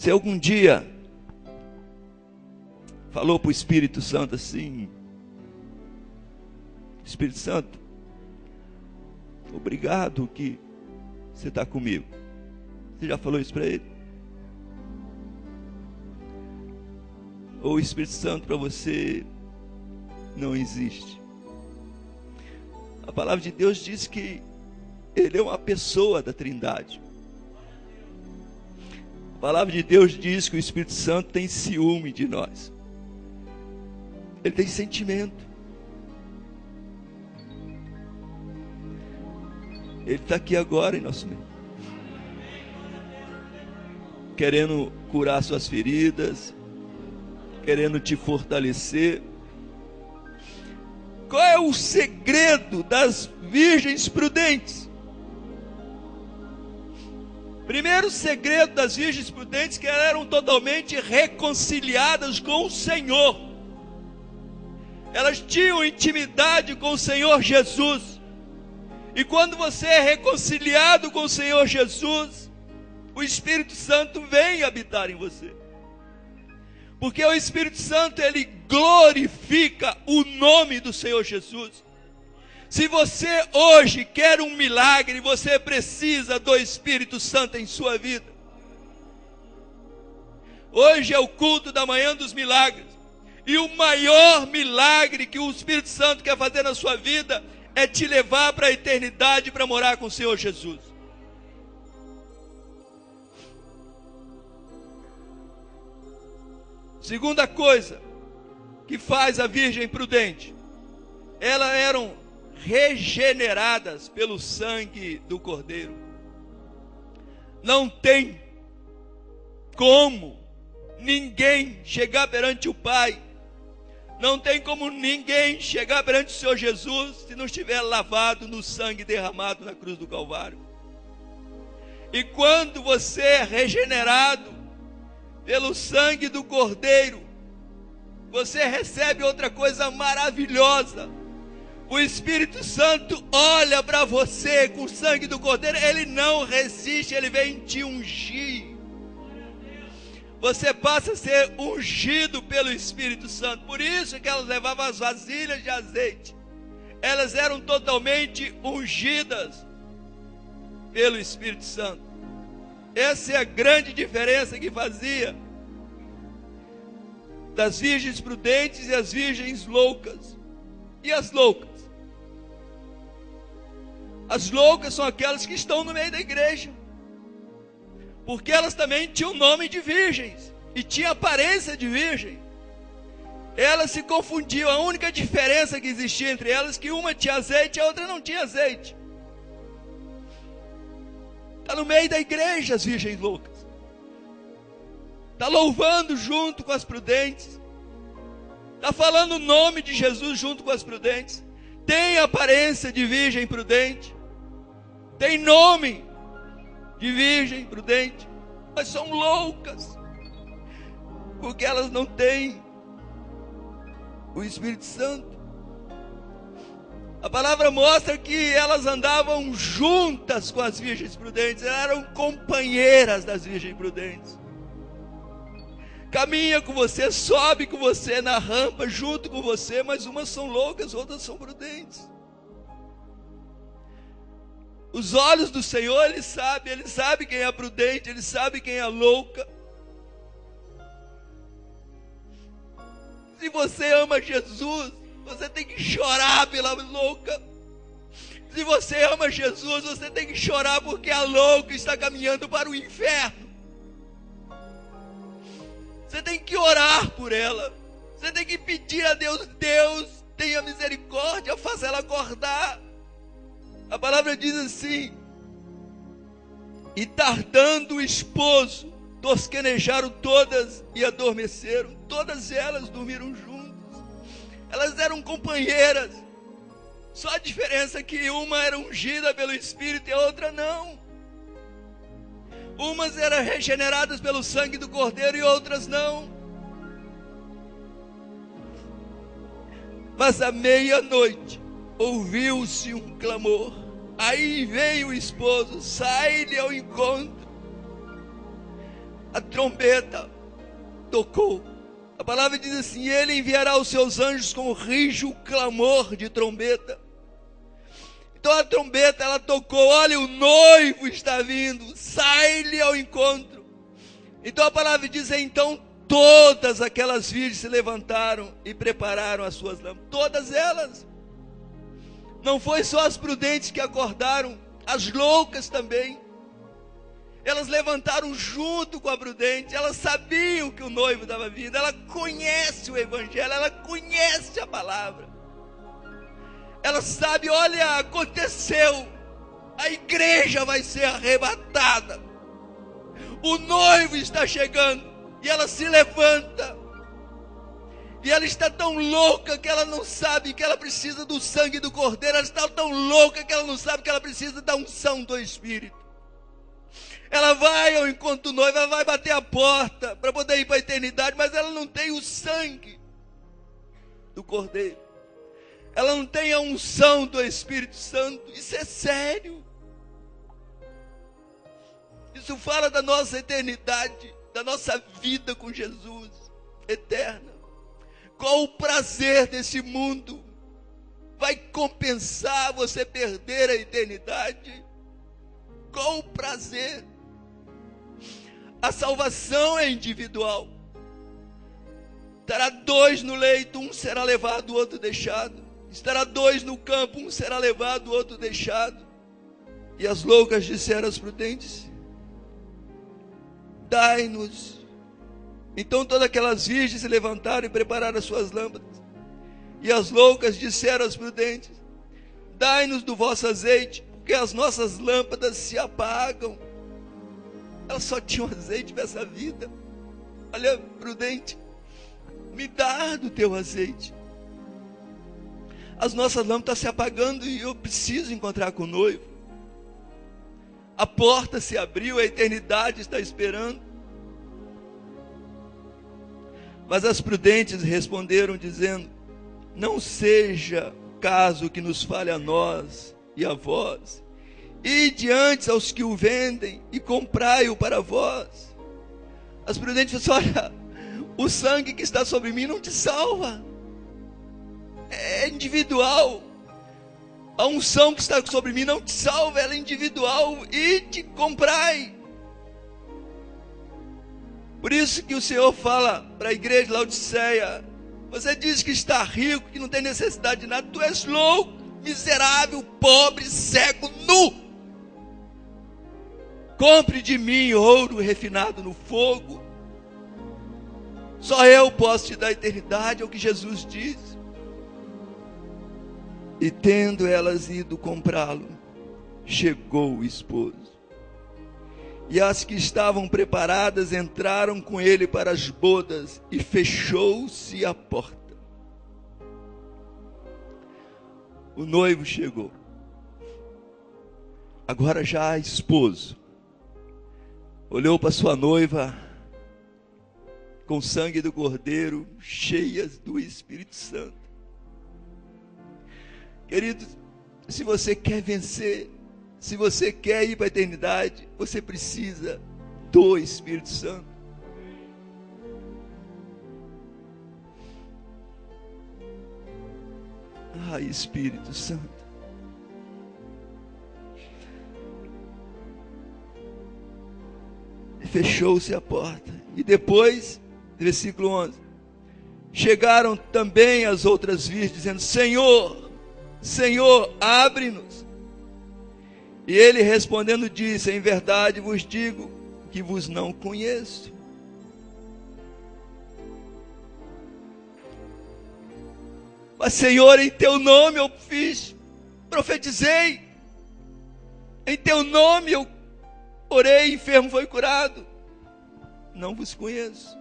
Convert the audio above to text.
Você algum dia falou para o Espírito Santo assim: Espírito Santo, obrigado que você está comigo. Você já falou isso para ele? Ou o Espírito Santo para você não existe? A palavra de Deus diz que ele é uma pessoa da Trindade. A palavra de Deus diz que o Espírito Santo tem ciúme de nós. Ele tem sentimento. Ele está aqui agora em nosso meio, querendo curar suas feridas, querendo te fortalecer. Qual é o segredo das virgens prudentes? Primeiro segredo das virgens prudentes, que elas eram totalmente reconciliadas com o Senhor. Elas tinham intimidade com o Senhor Jesus. E quando você é reconciliado com o Senhor Jesus, o Espírito Santo vem habitar em você. Porque o Espírito Santo, ele glorifica o nome do Senhor Jesus. Se você hoje quer um milagre, você precisa do Espírito Santo em sua vida. Hoje é o culto da manhã dos milagres. E o maior milagre que o Espírito Santo quer fazer na sua vida é te levar para a eternidade para morar com o Senhor Jesus. Segunda coisa que faz a virgem prudente: elas eram regeneradas pelo sangue do Cordeiro. Não tem como ninguém chegar perante o Pai, não tem como ninguém chegar perante o Senhor Jesus se não estiver lavado no sangue derramado na cruz do Calvário. E quando você é regenerado pelo sangue do Cordeiro, você recebe outra coisa maravilhosa. O Espírito Santo olha para você com o sangue do Cordeiro, ele não resiste, ele vem te ungir. Você passa a ser ungido pelo Espírito Santo. Por isso que elas levavam as vasilhas de azeite. Elas eram totalmente ungidas pelo Espírito Santo. Essa é a grande diferença que fazia das virgens prudentes e as virgens loucas. E as loucas? As loucas são aquelas que estão no meio da igreja, porque elas também tinham nome de virgens e tinham aparência de virgem. Elas se confundiam. A única diferença que existia entre elas é que uma tinha azeite e a outra não tinha azeite. Está no meio da igreja as virgens loucas, está louvando junto com as prudentes, está falando o nome de Jesus junto com as prudentes, tem aparência de virgem prudente, tem nome de virgem prudente, mas são loucas, porque elas não têm o Espírito Santo. A palavra mostra que elas andavam juntas com as virgens prudentes, elas eram companheiras das virgens prudentes. Caminha com você, sobe com você na rampa, junto com você, mas umas são loucas, outras são prudentes. Os olhos do Senhor, Ele sabe quem é prudente, Ele sabe quem é louca. Se você ama Jesus, você tem que chorar pela louca. Se você ama Jesus, você tem que chorar porque a louca está caminhando para o inferno. Você tem que orar por ela. Você tem que pedir a Deus: Deus, tenha misericórdia, faça ela acordar. A palavra diz assim: e tardando o esposo, tosquenejaram todas e adormeceram. Todas elas dormiram juntas. Elas eram companheiras. Só a diferença é que uma era ungida pelo Espírito e a outra não. Umas eram regeneradas pelo sangue do Cordeiro e outras não. Mas à meia-noite ouviu-se um clamor. Aí veio o esposo, sai-lhe ao encontro. a trombeta tocou. A palavra diz assim: ele enviará os seus anjos com rijo clamor de trombeta. Então a trombeta, ela tocou, olha, o noivo está vindo, sai-lhe ao encontro. Então a palavra diz, então todas aquelas virgens se levantaram e prepararam as suas lâmpadas. Todas elas. Não foi só as prudentes que acordaram, as loucas também. Elas levantaram junto com a prudente. Elas sabiam que o noivo estava vindo. Ela conhece o evangelho, ela conhece a palavra. Ela sabe, olha, aconteceu. A igreja vai ser arrebatada. O noivo está chegando. E ela se levanta. E ela está tão louca que ela não sabe que ela precisa do sangue do Cordeiro. Ela está tão louca que ela não sabe que ela precisa da unção do Espírito. Ela vai ao encontro do noivo, ela vai bater a porta para poder ir para a eternidade, mas ela não tem o sangue do Cordeiro. Ela não tem a unção do Espírito Santo. Isso é sério. Isso fala da nossa eternidade, da nossa vida com Jesus eterna. Qual o prazer desse mundo vai compensar você perder a eternidade? Qual o prazer? A salvação é individual. Estará 2 no leito, um será levado, o outro deixado. Estará 2 no campo, um será levado, o outro deixado. E as loucas disseram às prudentes: dai-nos. Então todas aquelas virgens se levantaram e prepararam as suas lâmpadas. E as loucas disseram às prudentes: dai-nos do vosso azeite, porque as nossas lâmpadas se apagam. Elas só tinham azeite para essa vida. Olha, prudente, me dá do teu azeite. As nossas lâmpadas estão se apagando e eu preciso encontrar com o noivo. A porta se abriu, a eternidade está esperando. Mas as prudentes responderam dizendo: não seja caso que nos fale a nós e a vós. Ide antes aos que o vendem e comprai-o para vós. As prudentes falaram: olha, o sangue que está sobre mim não te salva. É individual. A unção que está sobre mim não te salva, ela é individual. Ide, comprai. Por isso que o Senhor fala para a igreja de Laodiceia: você diz que está rico, que não tem necessidade de nada. Tu és louco, miserável, pobre, cego, nu. Compre de mim ouro refinado no fogo. Só eu posso te dar eternidade, é o que Jesus diz. E tendo elas ido comprá-lo, chegou o esposo. E as que estavam preparadas entraram com ele para as bodas, e fechou-se a porta. O noivo chegou. Agora já esposo. Olhou para sua noiva com sangue do Cordeiro, cheias do Espírito Santo. Queridos, se você quer vencer, se você quer ir para a eternidade, você precisa do Espírito Santo. Ah, Espírito Santo. Fechou-se a porta. E depois, versículo 11: chegaram também as outras virgens, dizendo: Senhor, Senhor, abre-nos. E ele respondendo disse: em verdade vos digo que vos não conheço. Mas Senhor, em teu nome eu fiz, profetizei, em teu nome eu orei, enfermo foi curado. Não vos conheço.